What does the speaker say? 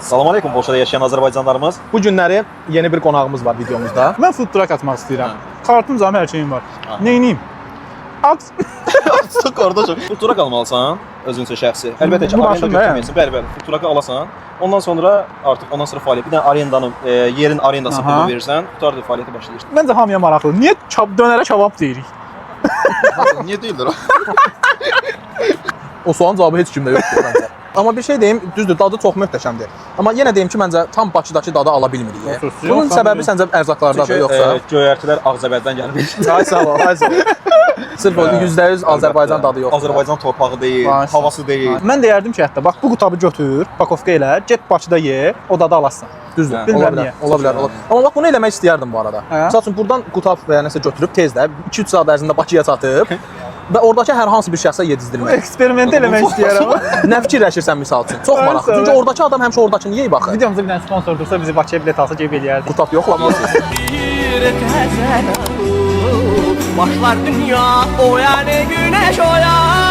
Salam aleykum Bolşada yaşayan Azərbaycanlarımız. Bu günləri yeni bir qonağımız var videomuzda. Mən food truck açmaq istəyirəm. Kartım zam hər şeyim var. Ha. Neyniyim? Aks. Artıq qardaşım. Futura qalmalısan özün üçün şəxsi. Əlbəttə ki, Bu arenda maşın da, götürməyəsən. Bəli, futura alasan. Ondan sonra artıq fəaliyyət. Bir dənə arendanın, yerin arendası Aha. pulu verirsən, tutardı fəaliyyətə başlayırsan. Məncə hamıya maraqlı. Niyə dönərə kebab deyirik? Niyə deyildir o? O sualın cavabı heç kimdə yoxdur məncə. Amma bir şey deyim, düzdür, dadı çox möhtəşəmdir. Amma yenə deyim ki, məncə tam Bakıdakı dadı ala bilmirik. Yoxsa, Bunun yoxsa, səbəbi səncə ərzaqlardadır, yoxsa? Göyərtilər Ağzəbəddən gəlir. Ay sağ ol, ay sağ ol. Sırf o %100 Azərbaycan dadı yoxdur. Azərbaycan torpağı deyil, Ay, sağ ol. havası deyil. Mən deyərdim ki, hətta bax bu qutabı götür, pakovka elə, get Bakıda ye, o dadı alasan. Düzdür, Hə. ola Bilmirəm bilər, niyə. ola bilər, ola bilər. Amma bax bunu eləmək istəyərdim bu arada. Hə? Məsəl üçün buradan qutab və ya nəsə götürüb tezdə 2-3 saat ərzində Bakıya çatıb və oradakı hər hansı bir şəxsə yedizdirmək. Eksperiment eləmək istəyirəm. Nə fikirləşirsən misal üçün? Çox Ay, maraqlı. sağ ol. Çünki oradakı adam həmişə oradakını yeyib baxır. Videomuzda bir dənə sponsor dursa bizi Bakıya bilet alsa gəlib eləyərdik. Qutab yoxlamalısınız. Bir təzən başlar dünya o yani güneş o ya